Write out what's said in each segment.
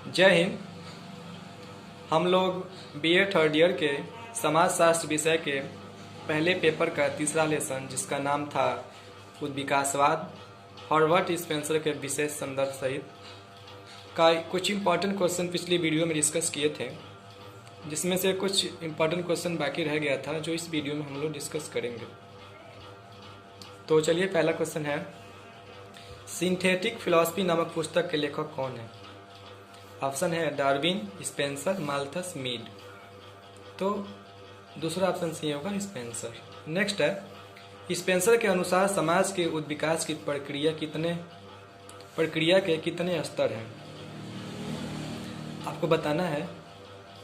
जय हिंद। हम लोग बीए थर्ड ईयर के समाजशास्त्र विषय के पहले पेपर का तीसरा लेसन, जिसका नाम था उद्विकासवाद, हॉर्वर्ड स्पेंसर के विशेष संदर्भ सहित का कुछ इम्पॉर्टेंट क्वेश्चन पिछली वीडियो में डिस्कस किए थे, जिसमें से कुछ इम्पॉर्टेंट क्वेश्चन बाकी रह गया था जो इस वीडियो में हम लोग डिस्कस करेंगे। तो चलिए, पहला क्वेश्चन है, सिंथेटिक फिलॉसफी नामक पुस्तक के लेखक कौन है? ऑप्शन है डार्विन, स्पेंसर, माल्थस, मीड। तो दूसरा ऑप्शन सही होगा, स्पेंसर। नेक्स्ट है, स्पेंसर के अनुसार समाज के उद्विकास की प्रक्रिया के कितने स्तर हैं? आपको बताना है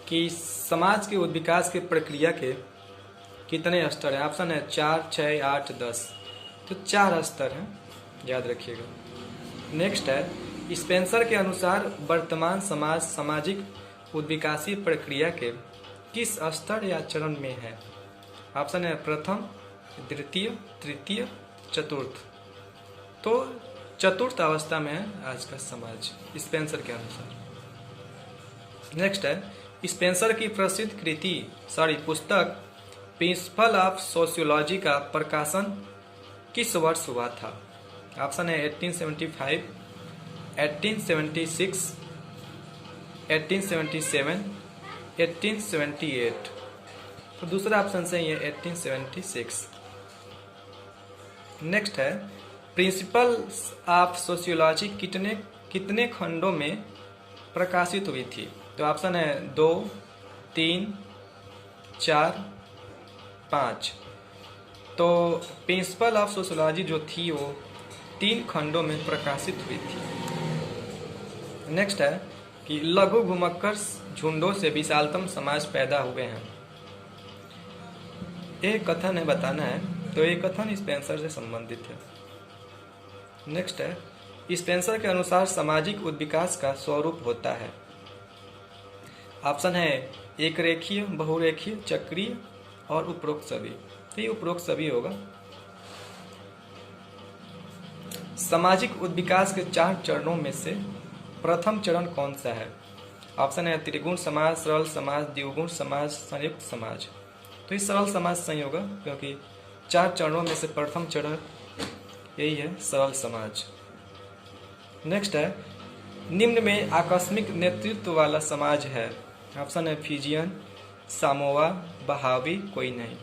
कि समाज के उद्विकास की प्रक्रिया के कितने स्तर हैं। ऑप्शन है 4, 6, 8, 10। तो 4 स्तर हैं, याद रखिएगा। नेक्स्ट है, स्पेंसर के अनुसार वर्तमान समाज सामाजिक उद्विकासी प्रक्रिया के किस स्तर या चरण में है? ऑप्शन है प्रथम, द्वितीय, तृतीय, चतुर्थ। तो चतुर्थ अवस्था में है आज का समाज स्पेंसर के अनुसार। नेक्स्ट है, स्पेंसर की प्रसिद्ध पुस्तक प्रिंसिपल ऑफ सोशियोलॉजी का प्रकाशन किस वर्ष हुआ था? ऑप्शन है 1875, 1876, 1877, 1878। तो दूसरा ऑप्शन सही है 1876। नेक्स्ट है, प्रिंसिपल्स ऑफ सोशियोलॉजी कितने खंडों में प्रकाशित हुई थी? तो ऑप्शन है 2, 3, 4, 5। तो प्रिंसिपल ऑफ सोशियोलॉजी जो थी वो 3 खंडों में प्रकाशित हुई थी। नेक्स्ट है कि लघु घुमक्कर झुंडों से विशालतम समाज पैदा हुए हैं। एक कथन है, बताना है। तो ये कथन स्पेंसर से संबंधित है। नेक्स्ट है, स्पेंसर के अनुसार सामाजिक उद्विकास का स्वरूप होता है। ऑप्शन है एक रेखीय, बहुरेखीय, चक्रीय और उपरोक्त सभी। तो ये उपरोक्त सभी होगा। सामाजिक उद्विकास के 4 चरणों में से प्रथम चरण कौन सा है? ऑप्शन है त्रिगुण समाज, सरल समाज, द्विगुण समाज, संयुक्त समाज। तो ये सरल समाज सही होगा, क्योंकि 4 चरणों में से प्रथम चरण यही है, सरल समाज। नेक्स्ट है, निम्न में आकस्मिक नेतृत्व वाला समाज है। ऑप्शन है फिजियन, सामोआ, बहावी, कोई नहीं।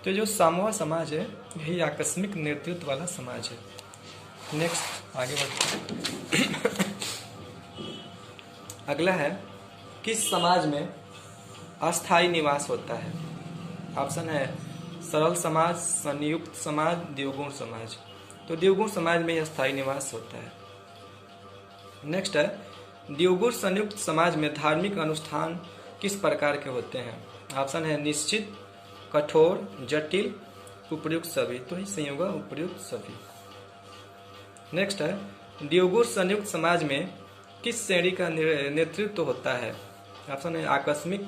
तो जो सामोआ समाज है यही आकस्मिक नेतृत्व वाला समाज है। नेक्स्ट आगे बढ़ते हैं। अगला है, किस समाज में अस्थायी निवास होता है? ऑप्शन है सरल समाज, संयुक्त समाज, द्विगुण समाज। तो द्विगुण समाज में अस्थायी निवास होता है। नेक्स्ट है, द्विगुण संयुक्त समाज में धार्मिक अनुष्ठान किस प्रकार के होते हैं? ऑप्शन है निश्चित, कठोर, जटिल, उपयुक्त सभी। तो ही सही होगा, उपयुक्त सभी। नेक्स्ट है, द्विगुण संयुक्त समाज में किस श्रेणी का नेतृत्व होता है? ऑप्शन है आकस्मिक,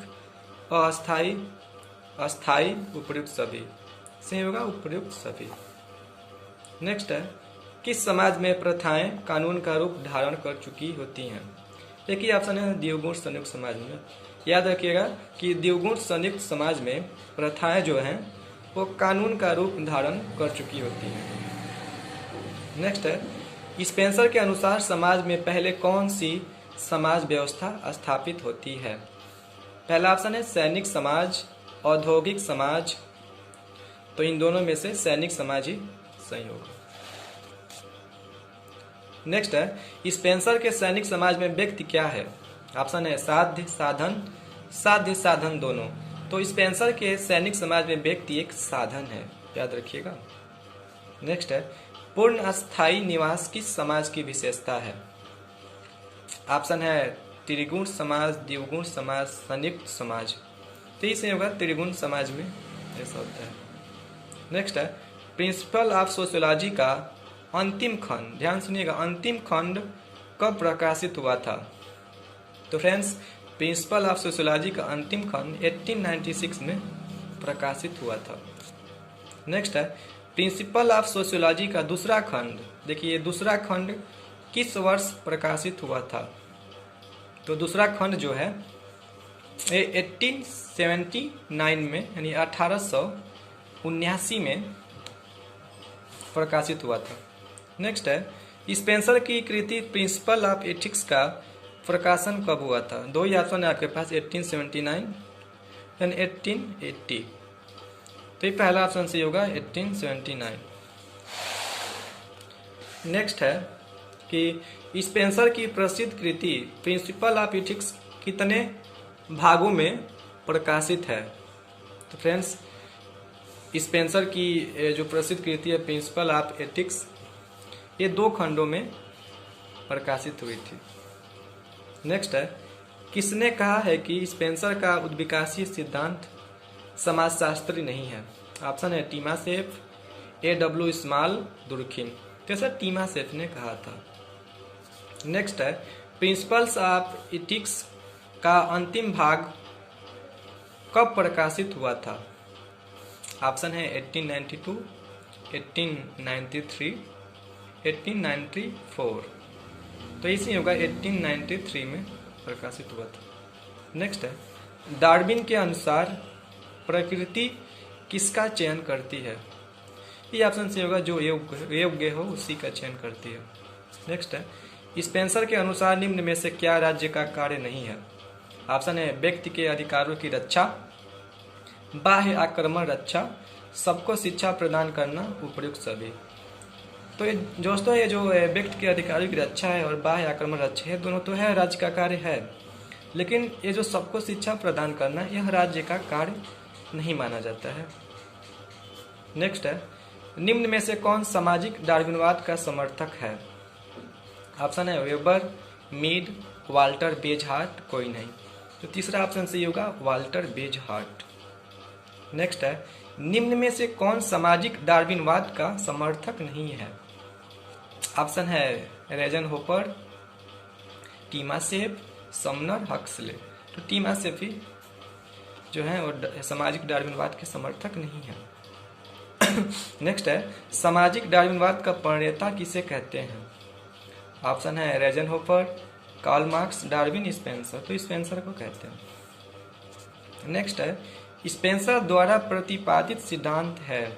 अस्थायी, अस्थायी, उपयुक्त सभी। सही होगा, उपयुक्त सभी। नेक्स्ट है, किस समाज में प्रथाएं कानून का रूप धारण कर चुकी होती हैं? एक ही ऑप्शन है द्विगुण संयुक्त समाज में। याद रखिएगा कि द्विगुण संयुक्त समाज में प्रथाएं जो हैं वो कानून का रूप धारण कर चुकी होती हैं। नेक्स्ट है, स्पेंसर के अनुसार समाज में पहले कौन सी समाज व्यवस्था स्थापित होती है? पहला ऑप्शन है सैनिक समाज, औद्योगिक समाज। तो इन दोनों में से सैनिक समाज ही सही होगा। नेक्स्ट है, स्पेंसर के सैनिक समाज में व्यक्ति क्या है? ऑप्शन है साध्य, साधन, साध्य, साधन दोनों। तो स्पेंसर के सैनिक समाज में व्यक्ति एक साधन है, याद रखिएगा। नेक्स्ट है, पूर्ण अस्थायी निवास किस समाज की विशेषता है? ऑप्शन है त्रिगुण समाज, द्विगुण समाज, संयुक्त समाज। तो इसे होगा त्रिगुण समाज में ऐसा होता है। नेक्स्ट है, प्रिंसिपल ऑफ सोशियोलॉजी का अंतिम खंड, ध्यान सुनिएगा, अंतिम खंड कब प्रकाशित हुआ था? तो फ्रेंड्स, प्रिंसिपल ऑफ सोशियोलॉजी का अंतिम खंड 1896 में प्रकाशित हुआ था। नेक्स्ट है, प्रिंसिपल ऑफ सोशियोलॉजी का दूसरा खंड, देखिए दूसरा खंड किस वर्ष प्रकाशित हुआ था? तो दूसरा खंड जो है ये 1879 में यानी 1879 में प्रकाशित हुआ था। नेक्स्ट है स्पेंसर की कृति प्रिंसिपल ऑफ एथिक्स का प्रकाशन कब हुआ था? दो ही ऑप्शन है आपके पास, 1879 एंड 1880। तो ये पहला ऑप्शन सही होगा 1879। नेक्स्ट है कि स्पेंसर की प्रसिद्ध कृति प्रिंसिपल ऑफ एथिक्स कितने भागों में प्रकाशित है? तो फ्रेंड्स स्पेंसर की जो प्रसिद्ध कृति है प्रिंसिपल ऑफ एथिक्स, ये 2 खंडों में प्रकाशित हुई थी। नेक्स्ट है किसने कहा है कि स्पेंसर का उद्विकासीय सिद्धांत समाजशास्त्री नहीं है? ऑप्शन है टीमासेफ, A.W. Small, Durkheim. कैसा टीमासेफ ने कहा था। नेक्स्ट है प्रिंसिपल्स ऑफ एथिक्स का अंतिम भाग कब प्रकाशित हुआ था? ऑप्शन है 1892, 1893, 1894। तो इसी होगा 1893 में प्रकाशित हुआ था। नेक्स्ट है डार्विन के अनुसार प्रकृति किसका चयन करती है? ये ऑप्शन से होगा जो योग्य हो उसी का चयन करती है। नेक्स्ट है स्पेंसर के अनुसार निम्न में से क्या राज्य का कार्य नहीं है? ऑप्शन है व्यक्ति के अधिकारों की रक्षा, बाह्य आक्रमण रक्षा, सबको शिक्षा प्रदान करना, उपयुक्त सभी। तो ये दोस्तों ये जो व्यक्ति के अधिकारों की रक्षा है और बाह्य आक्रमण रक्षा है, दोनों तो है राज्य का कार्य है, लेकिन ये जो सबको शिक्षा प्रदान करना यह राज्य का कार्य नहीं माना जाता है। नेक्स्ट है निम्न में से कौन सामाजिक डार्विनवाद का समर्थक है? ऑप्शन है वेबर, मीड, वाल्टर बेजहार्ट, कोई नहीं। तो तीसरा ऑप्शन सही होगा वाल्टर बेजहार्ट। नेक्स्ट है निम्न में से कौन सामाजिक डार्विनवाद का समर्थक नहीं है? ऑप्शन है रेजनहोफर, टीमासेफ, समनर, हक्सले। तो टीमासेफ ही जो है वो सामाजिक डार्विनवाद के समर्थक नहीं है। नेक्स्ट है सामाजिक डार्विनवाद का प्रणेता किसे कहते हैं? ऑप्शन है रेजनहोफर, कार्ल मार्क्स, डार्विन, स्पेंसर। तो स्पेंसर को कहते हैं। नेक्स्ट है स्पेंसर द्वारा प्रतिपादित सिद्धांत है।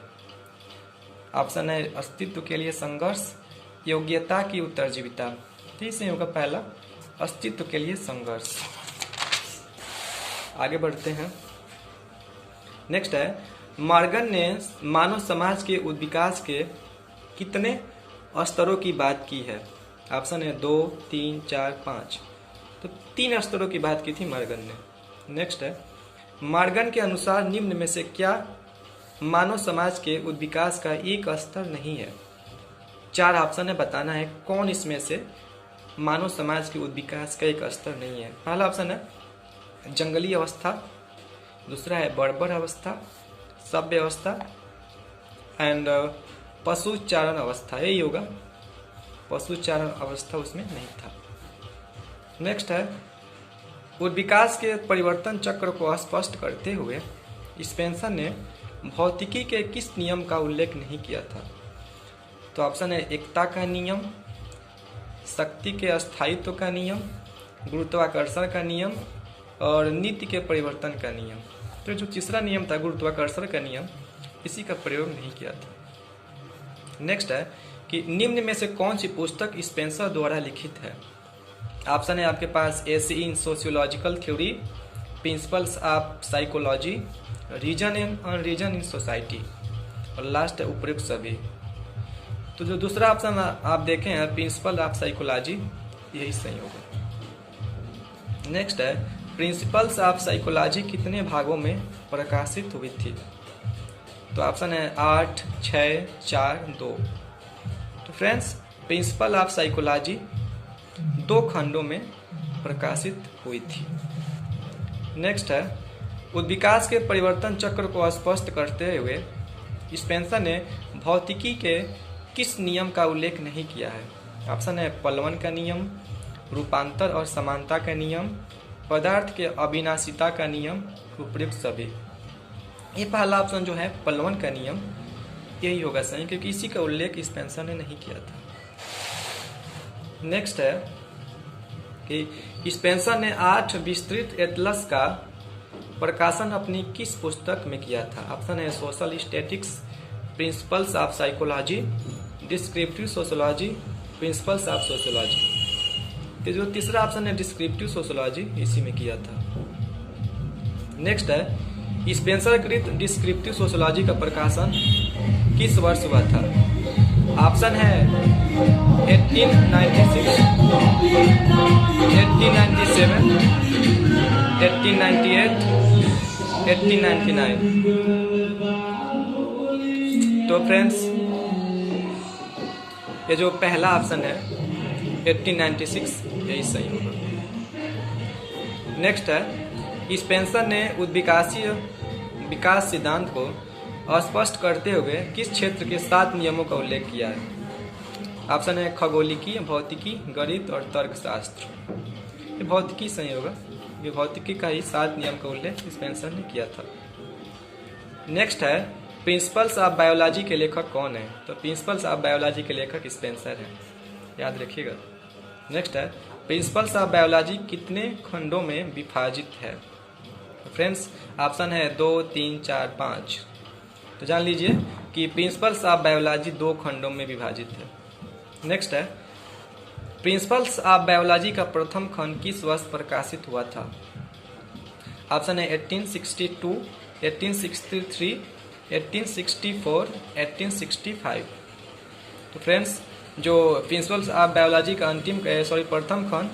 ऑप्शन है अस्तित्व के लिए संघर्ष, योग्यता की उत्तरजीविता। तो इससे होगा पहला अस्तित्व के लिए संघर्ष। आगे बढ़ते हैं। नेक्स्ट है मॉर्गन ने मानव समाज के विकास के कितने स्तरों की बात की है? ऑप्शन है 2, 3, 4, 5। तो 3 स्तरों की बात की थी मॉर्गन ने। नेक्स्ट है मॉर्गन के अनुसार निम्न में से क्या मानव समाज के विकास का एक स्तर नहीं है? 4 ऑप्शन है, बताना है कौन इसमें से मानव समाज के विकास का एक स्तर नहीं है। पहला ऑप्शन है जंगली अवस्था, दूसरा है बर्बर अवस्था, सभ्य अवस्था एंड पशुचारण अवस्था। यही होगा, पशुचारण अवस्था उसमें नहीं था। नेक्स्ट है विकास के परिवर्तन चक्र को स्पष्ट करते हुए स्पेंसर ने भौतिकी के किस नियम का उल्लेख नहीं किया था? तो ऑप्शन है एकता का नियम, शक्ति के अस्थायित्व का नियम, गुरुत्वाकर्षण का नियम और नीति के परिवर्तन का नियम। तो जो तीसरा नियम था गुरुत्वाकर्षण का नियम, इसी का प्रयोग नहीं किया था। नेक्स्ट है कि निम्न में से कौन सी पुस्तक स्पेंसर द्वारा लिखित है? ऑप्शन है आपके पास essay in sociological theory, principles of psychology, reason and unreason in society और लास्ट है उपयुक्त सभी। तो जो दूसरा ऑप्शन आप देखें हैं प्रिंसिपल ऑफ साइकोलॉजी, यही सही होगा। नेक्स्ट है प्रिंसिपल्स ऑफ साइकोलॉजी कितने भागों में प्रकाशित हुई थी? तो ऑप्शन है 8, 6, 4, 2। तो फ्रेंड्स प्रिंसिपल ऑफ साइकोलॉजी 2 खंडों में प्रकाशित हुई थी। नेक्स्ट है विकास के परिवर्तन चक्र को स्पष्ट करते हुए स्पेंसर ने भौतिकी के किस नियम का उल्लेख नहीं किया है? ऑप्शन है पलवन का नियम, रूपांतर और समानता का नियम, पदार्थ के अविनाशिता का नियम, उपयुक्त सभी। ये पहला ऑप्शन जो है पलवन का नियम, यही होगा सही, क्योंकि इसी का उल्लेख स्पेंसर ने नहीं किया था। नेक्स्ट है कि स्पेंसर ने 8 विस्तृत एटलस का प्रकाशन अपनी किस पुस्तक में किया था। ऑप्शन है social statics, principles of psychology, descriptive sociology, principles of sociology. तो जो तीसरा ऑप्शन है डिस्क्रिप्टिव सोशोलॉजी, इसी में किया था। नेक्स्ट है स्पेंसर कृत डिस्क्रिप्टिव सोशोलॉजी का प्रकाशन किस वर्ष हुआ था। ऑप्शन है 1896, 1897, 1898, 1899। तो फ्रेंड्स ये जो पहला ऑप्शन है 1896 यही सही होगा। नेक्स्ट है स्पेंसर ने उद्विकासीय विकास सिद्धांत को स्पष्ट करते हुए किस क्षेत्र के 7 नियमों का उल्लेख किया है। ऑप्शन है खगोलिकी, भौतिकी, गणित और तर्कशास्त्र। ये भौतिकी सही होगा। ये भौतिकी का ही 7 नियम का उल्लेख स्पेंसर ने किया था। नेक्स्ट है प्रिंसिपल्स ऑफ बायोलॉजी के लेखक कौन है। तो प्रिंसिपल्स ऑफ बायोलॉजी के लेखक स्पेंसर हैं, याद रखिएगा। नेक्स्ट है प्रिंसिपल्स ऑफ बायोलॉजी कितने खंडों में विभाजित है। फ्रेंड्स ऑप्शन है 2, 3, 4, 5। तो जान लीजिए कि प्रिंसिपल्स ऑफ बायोलॉजी 2 खंडों में विभाजित है। नेक्स्ट है प्रिंसिपल्स ऑफ बायोलॉजी का प्रथम खंड किस वर्ष प्रकाशित हुआ था। ऑप्शन है 1862, 1863, 1864, 1865। तो फ्रेंड्स जो प्रिंसिपल्स ऑफ बायोलॉजी का प्रथम खंड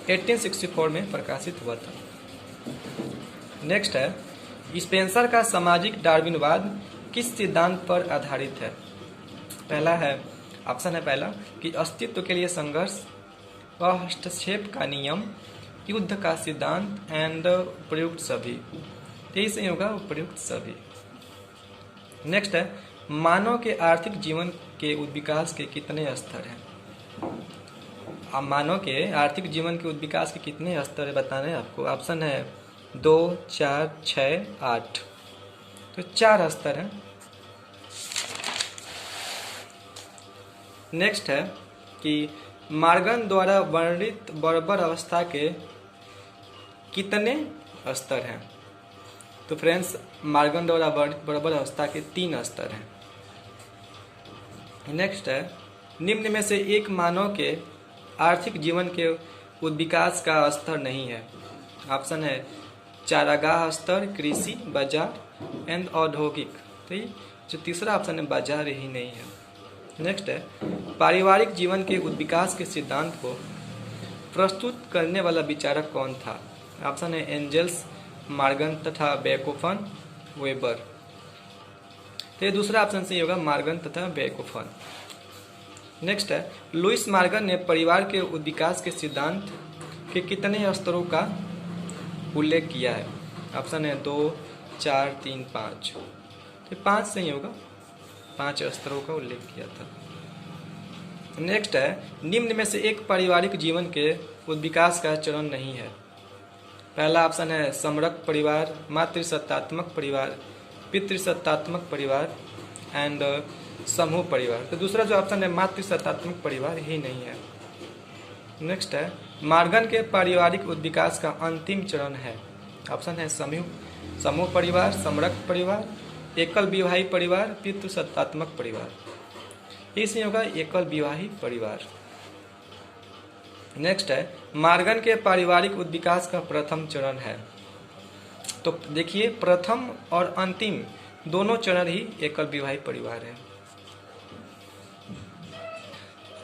1864 में प्रकाशित हुआ था। नेक्स्ट है स्पेंसर का सामाजिक डार्विनवाद किस सिद्धांत पर आधारित है। पहला है ऑप्शन है पहला कि अस्तित्व के लिए संघर्ष, हस्तक्षेप का नियम, युद्ध का सिद्धांत एंड उपयुक्त सभी। यही सही होगा, उपयुक्त सभी। नेक्स्ट है मानव के आर्थिक जीवन के विकास के कितने स्तर हैं। अब मानव के आर्थिक जीवन के विकास के कितने स्तर है बताने हैं आपको। ऑप्शन है 2, 4, 6, 8। तो 4 स्तर हैं। नेक्स्ट है कि मार्गन द्वारा वर्णित बर्बर अवस्था के कितने स्तर हैं। तो फ्रेंड्स मार्गन द्वारा वर्णित बर्बर अवस्था के 3 स्तर हैं। नेक्स्ट है निम्न में से एक मानव के आर्थिक जीवन के विकास का स्तर नहीं है। ऑप्शन है चारागाह स्तर, कृषि, बाजार एंड औद्योगिक। तो ये जो तीसरा ऑप्शन है बाजार ही नहीं है। नेक्स्ट है पारिवारिक जीवन के विकास के सिद्धांत को प्रस्तुत करने वाला विचारक कौन था। ऑप्शन है एंजल्स, मार्गन तथा बेकोफन, वेबर। तो ये दूसरा ऑप्शन सही होगा, मार्गन तथा बेकोफन। नेक्स्ट है लुइस मार्गन ने परिवार के विकास के सिद्धांत के कितने स्तरों का उल्लेख किया है। ऑप्शन है 2, 4, 3, 5। तो 5 सही होगा, 5 स्तरों का उल्लेख किया था। नेक्स्ट है निम्न में से एक पारिवारिक जीवन के विकास का चरण नहीं है। पहला ऑप्शन है समरक परिवार, मातृसत्तात्मक परिवार, पितृसत्तात्मक परिवार एंड समूह परिवार। तो दूसरा जो ऑप्शन है मातृसत्तात्मक परिवार ही नहीं है। नेक्स्ट है मार्गन के पारिवारिक विकास का अंतिम चरण है। ऑप्शन है समूह परिवार, समरक परिवार, एकल विवाही परिवार, पितृसत्तात्मक परिवार। इसमें होगा एकल विवाही परिवार। नेक्स्ट है मार्गन के पारिवारिक विकास का प्रथम चरण है। तो देखिए प्रथम और अंतिम दोनों चरण ही एकल विवाही परिवार है।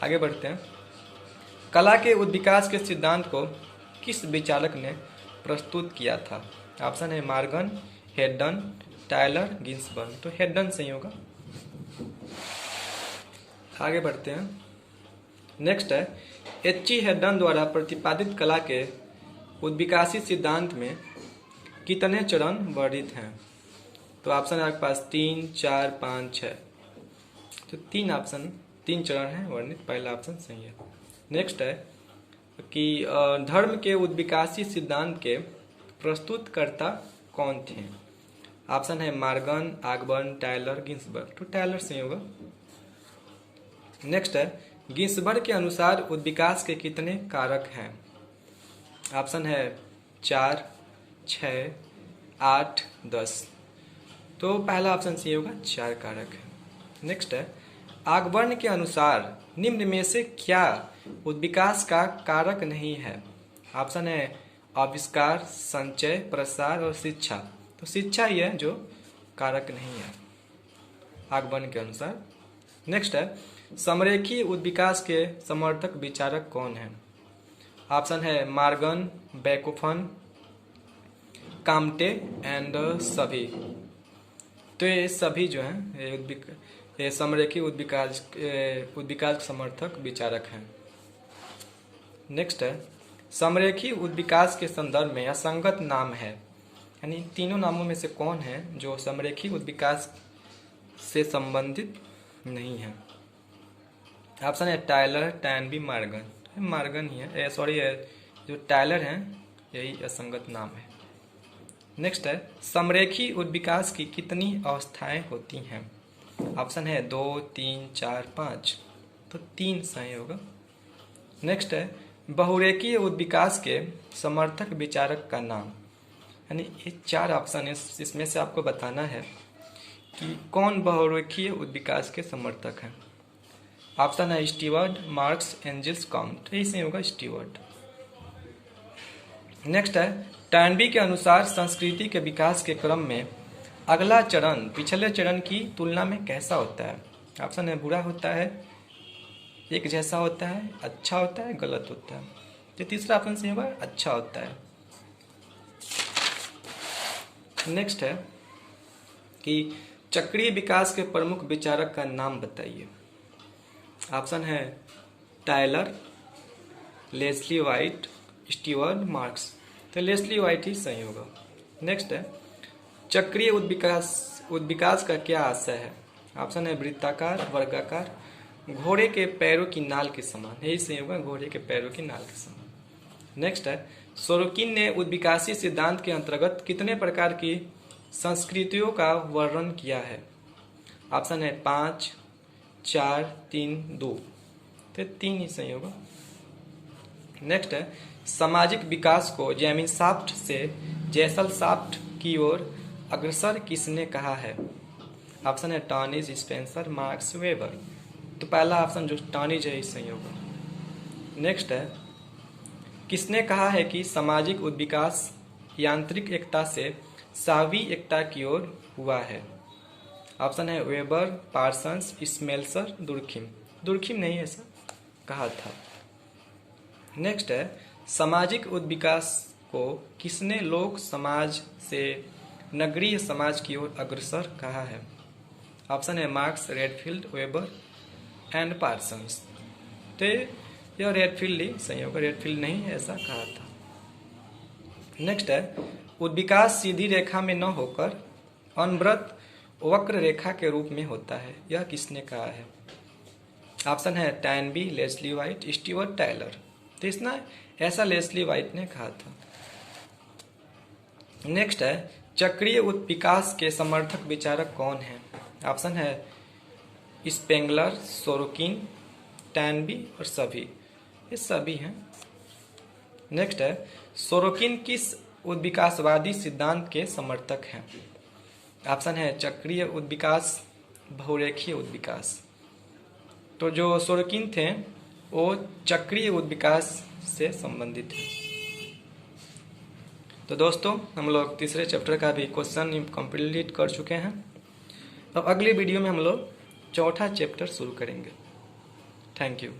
आगे बढ़ते हैं। कला के विकास के सिद्धांत को किस विचारक ने प्रस्तुत किया था। ऑप्शन है मार्गन, हेडन, टायलर, गिन्सबर्ग। तो हेडन सही होगा। आगे बढ़ते हैं। नेक्स्ट है एच.ई. हेडन द्वारा प्रतिपादित कला के उद्विकासी सिद्धांत में कितने चरण वर्णित हैं। तो ऑप्शन है आपके पास 3, 4, 5, 6। तो 3 चरण हैं वर्णित, पहला ऑप्शन सही है। नेक्स्ट है कि धर्म के उद्विकासी सिद्धांत के प्रस्तुतकर्ता कौन थे। ऑप्शन है मार्गन, आगबर्न, टायलर, गिन्सबर्ग। तो टायलर सही होगा। नेक्स्ट है गिन्सबर्ग के अनुसार उद्विकास के कितने कारक हैं। ऑप्शन है 4, 6, 8, 10। तो पहला ऑप्शन सही होगा, 4 कारक है। नेक्स्ट है, आगबर्न के अनुसार निम्न में से क्या उद्विकास का कारक नहीं है? ऑप्शन है आविष्कार, संचय, प्रसार और शिक्षा। तो शिक्षा ही है जो कारक नहीं है आगबर्न के अनुसार। नेक्स्ट है, समरेखी उद्विकास के समर्थक विचारक कौन है? ऑप्शन है मार्गन, बेकोफन, काम्टे एंड सभी। तो ये सभी जो हैं ये समरेखी उद्विकास के समर्थक विचारक हैं। नेक्स्ट है, समरेखी उद्विकास के संदर्भ में असंगत नाम है, यानी तीनों नामों में से कौन है जो समरेखी उद्विकास से संबंधित नहीं है? ऑप्शन है टायलर, टैनबी, मार्गन। मार्गन ही है, सॉरी जो टायलर हैं यही असंगत नाम है। नेक्स्ट है, समरेखी उद्विकास की कितनी अवस्थाएं होती हैं? ऑप्शन है 2, 3, 4, 5। तो 3 सही होगा। नेक्स्ट है, बहुरेखीय उद्विकास के समर्थक विचारक का नाम, यानी ये 4 ऑप्शन है, इसमें से आपको बताना है कि कौन बहुरेखीय उद्विकास के समर्थक हैं। ऑप्शन है स्टीवर्ट, मार्क्स, एंजल्स, काउंट। यही सही होगा, स्टीवर्ट। नेक्स्ट है, टर्नबी के अनुसार संस्कृति के विकास के क्रम में अगला चरण पिछले चरण की तुलना में कैसा होता है? ऑप्शन है बुरा होता है, एक जैसा होता है, अच्छा होता है, गलत होता है। तो तीसरा ऑप्शन सही होगा, अच्छा होता है। नेक्स्ट है कि चक्रीय विकास के प्रमुख विचारक का नाम बताइए। ऑप्शन है Tyler, Leslie White, Stewart, Marx. तो लेस्ली वाइट ही सही होगा। नेक्स्ट है, चक्रीय उद्विकास का क्या आशय है? ऑप्शन है वृत्ताकार, वर्गाकार, घोड़े के पैरों की नाल के समान। यही सही होगा, घोड़े के पैरों की नाल के समान। नेक्स्ट है, सोरोकिन ने उद्विकासी सिद्धांत के अंतर्गत कितने प्रकार की संस्कृतियों का वर्णन किया है? ऑप्शन है 5, 4, 3, 2। तो 3 ही सही होगा। नेक्स्ट है, सामाजिक विकास को जेमिनशाफ्ट से जेसलशाफ्ट की ओर अग्रसर किसने कहा है? ऑप्शन है टॉनिज, स्पेंसर, मार्क्स, वेबर। तो पहला ऑप्शन जो टॉनिज है सही होगा। नेक्स्ट है, किसने कहा है कि सामाजिक उद्विकास यांत्रिक एकता से सावी एकता की ओर हुआ है? ऑप्शन है वेबर, पार्सन्स, स्मेल्सर, दुर्खिम। दुर्खिम नहीं ऐसा कहा था। नेक्स्ट है, सामाजिक उद्विकास को किसने लोक समाज से नगरीय समाज की ओर अग्रसर कहा है? ऑप्शन है marks, Redfield, weber and Parsons. तो यह रेडफील्ड ही सही होगा, रेडफील्ड नहीं ऐसा कहा था। नेक्स्ट है, उद्विकास सीधी रेखा में न होकर अनवरत वक्र रेखा के रूप में होता है, यह किसने कहा है? ऑप्शन है टैनबी, लेस्ली वाइट, स्टीवर्ट, टायलर। तो इसना ऐसा लेस्ली वाइट ने कहा था। नेक्स्ट है, चक्रीय उद्विकास के समर्थक विचारक कौन है? ऑप्शन है स्पेंगलर, सोरोकिन, टैनबी और सभी। ये सभी हैं। नेक्स्ट है, सोरोकिन किस उद्विकासवादी सिद्धांत के समर्थक हैं? ऑप्शन है चक्रीय उद्विकास, बहुरेखीय उद्विकास। तो जो सोरोकिन थे वो चक्रीय उद्विकास से संबंधित है। तो दोस्तों हम लोग तीसरे चैप्टर का भी क्वेश्चन कंप्लीट कर चुके हैं। अब अगले वीडियो में हम लोग चौथा चैप्टर शुरू करेंगे। Thank you.